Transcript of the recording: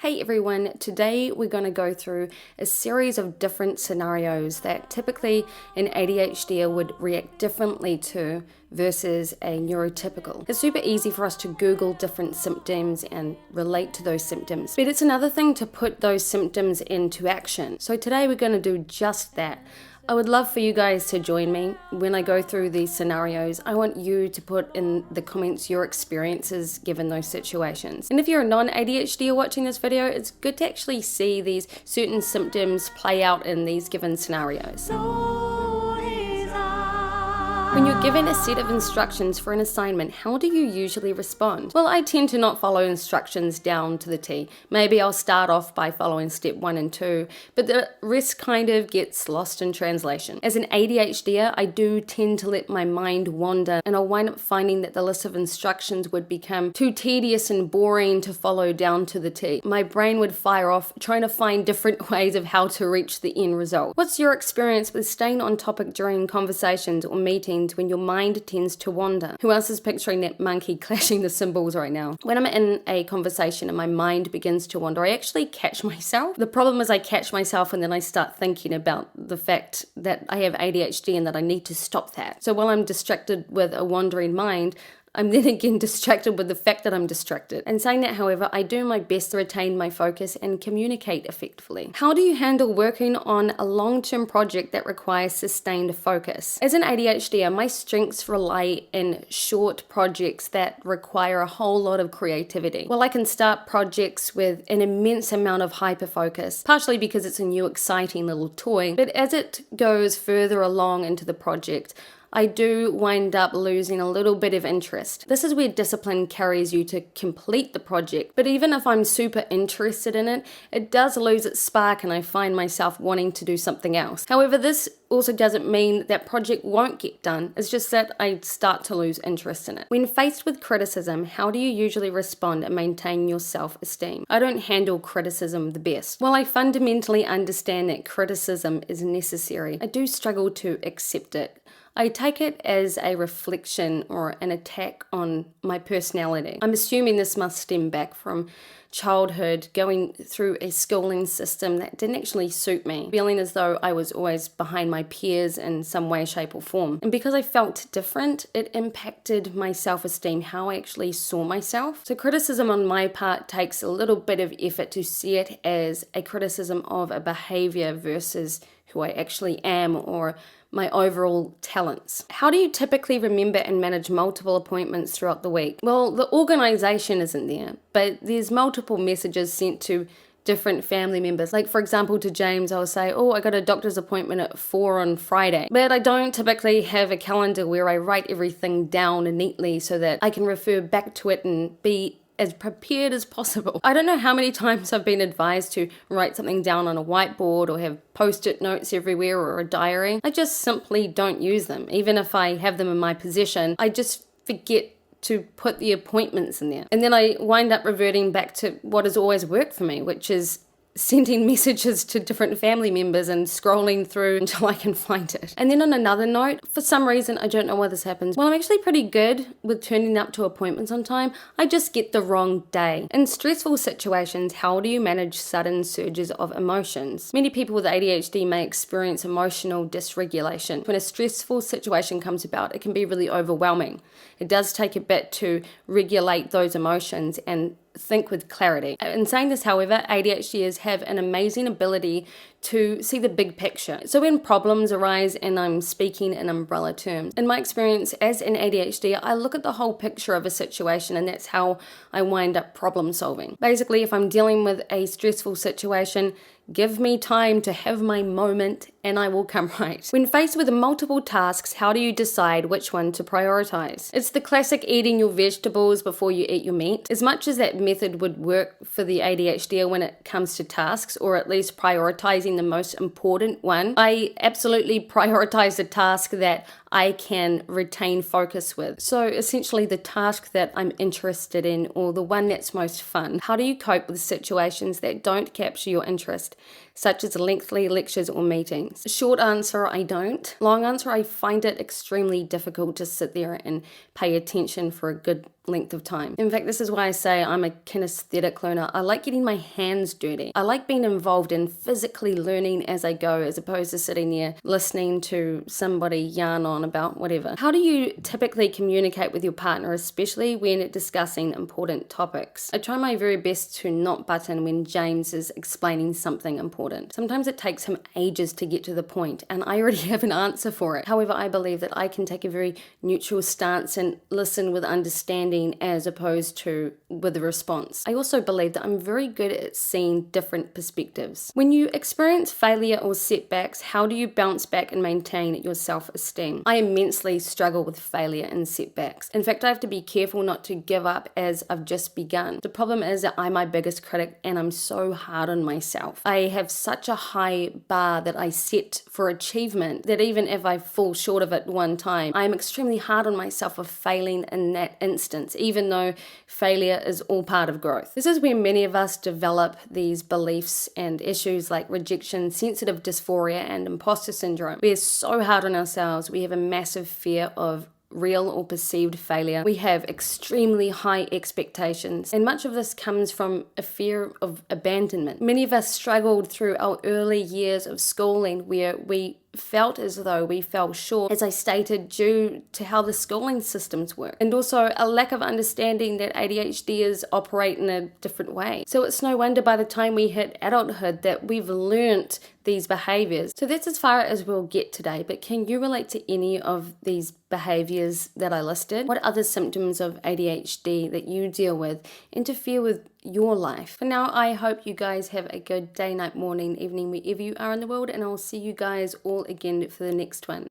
Hey everyone, today we're going to go through a series of different scenarios that typically an ADHD would react differently to versus a neurotypical. It's super easy for us to Google different symptoms and relate to those symptoms, but it's another thing to put those symptoms into action. So today we're going to do just that. I would love for you guys to join me when I go through these scenarios. I want you to put in the comments your experiences given those situations. And if you're a non-ADHD watching this video, it's good to actually see these certain symptoms play out in these given scenarios. When you're given a set of instructions for an assignment, how do you usually respond? Well, I tend to not follow instructions down to the T. Maybe I'll start off by following step 1 and 2, but the rest kind of gets lost in translation. As an ADHDer, I do tend to let my mind wander, and I'll wind up finding that the list of instructions would become too tedious and boring to follow down to the T. My brain would fire off trying to find different ways of how to reach the end result. What's your experience with staying on topic during conversations or meetings when your mind tends to wander? Who else is picturing that monkey clashing the cymbals right now? When I'm in a conversation and my mind begins to wander, I actually catch myself. The problem is I catch myself and then I start thinking about the fact that I have ADHD and that I need to stop that. So while I'm distracted with a wandering mind, I'm then again distracted with the fact that I'm distracted. And saying that, however, I do my best to retain my focus and communicate effectively. How do you handle working on a long-term project that requires sustained focus? As an ADHD, my strengths rely in short projects that require a whole lot of creativity. While I can start projects with an immense amount of hyper-focus, partially because it's a new exciting little toy, but as it goes further along into the project, I do wind up losing a little bit of interest. This is where discipline carries you to complete the project, but even if I'm super interested in it, it does lose its spark and I find myself wanting to do something else. However, this also doesn't mean that project won't get done. It's just that I start to lose interest in it. When faced with criticism, how do you usually respond and maintain your self-esteem? I don't handle criticism the best. While I fundamentally understand that criticism is necessary, I do struggle to accept it. I take it as a reflection or an attack on my personality. I'm assuming this must stem back from childhood, going through a schooling system that didn't actually suit me, feeling as though I was always behind my peers in some way, shape, or form. And because I felt different, it impacted my self-esteem, how I actually saw myself. So criticism on my part takes a little bit of effort to see it as a criticism of a behavior versus who I actually am or my overall talents. How do you typically remember and manage multiple appointments throughout the week? Well, the organization isn't there, but there's multiple messages sent to different family members. Like for example, to James, I'll say, oh, I got a doctor's appointment at 4 on Friday. But I don't typically have a calendar where I write everything down neatly so that I can refer back to it and be as prepared as possible. I don't know how many times I've been advised to write something down on a whiteboard or have post-it notes everywhere or a diary. I just simply don't use them. Even if I have them in my possession, I just forget to put the appointments in there. And then I wind up reverting back to what has always worked for me, which is sending messages to different family members and scrolling through until I can find it. And then on another note, for some reason, I don't know why this happens, well, I'm actually pretty good with turning up to appointments on time. I just get the wrong day. In stressful situations, how do you manage sudden surges of emotions? Many people with ADHD may experience emotional dysregulation. When a stressful situation comes about, it can be really overwhelming. It does take a bit to regulate those emotions and think with clarity. In saying this, however, ADHDers have an amazing ability to see the big picture. So when problems arise, and I'm speaking in umbrella terms, in my experience as an ADHD, I look at the whole picture of a situation, and that's how I wind up problem solving. Basically, if I'm dealing with a stressful situation, give me time to have my moment and I will come right. When faced with multiple tasks, how do you decide which one to prioritize? It's the classic eating your vegetables before you eat your meat. As much as that method would work for the ADHD when it comes to tasks, or at least prioritizing the most important one, I absolutely prioritize the task that I can retain focus with. So essentially the task that I'm interested in, or the one that's most fun. How do you cope with situations that don't capture your interest, such as lengthy lectures or meetings? Short answer, I don't. Long answer, I find it extremely difficult to sit there and pay attention for a good length of time. In fact, this is why I say I'm a kinesthetic learner. I like getting my hands dirty. I like being involved in physically learning as I go, as opposed to sitting there listening to somebody yarn on about whatever. How do you typically communicate with your partner, especially when discussing important topics? I try my very best to not butt in when James is explaining something important. Sometimes it takes him ages to get to the point, and I already have an answer for it. However, I believe that I can take a very neutral stance and listen with understanding as opposed to with a response. I also believe that I'm very good at seeing different perspectives. When you experience failure or setbacks, how do you bounce back and maintain your self-esteem? I immensely struggle with failure and setbacks. In fact, I have to be careful not to give up as I've just begun. The problem is that I'm my biggest critic and I'm so hard on myself. I have such a high bar that I set for achievement that even if I fall short of it one time, I'm extremely hard on myself of failing in that instance, even though failure is all part of growth. This is where many of us develop these beliefs and issues like rejection, sensitive dysphoria, and imposter syndrome. We're so hard on ourselves. We have a massive fear of real or perceived failure. We have extremely high expectations, and much of this comes from a fear of abandonment. Many of us struggled through our early years of schooling where we felt as though we fell short, as I stated, due to how the schooling systems work, and also a lack of understanding that ADHDers operate in a different way. So it's no wonder by the time we hit adulthood that we've learnt these behaviors. So that's as far as we'll get today, but can you relate to any of these behaviors that I listed? What other symptoms of ADHD that you deal with interfere with your life? For now, I hope you guys have a good day, night, morning, evening, wherever you are in the world, and I'll see you guys all again for the next one.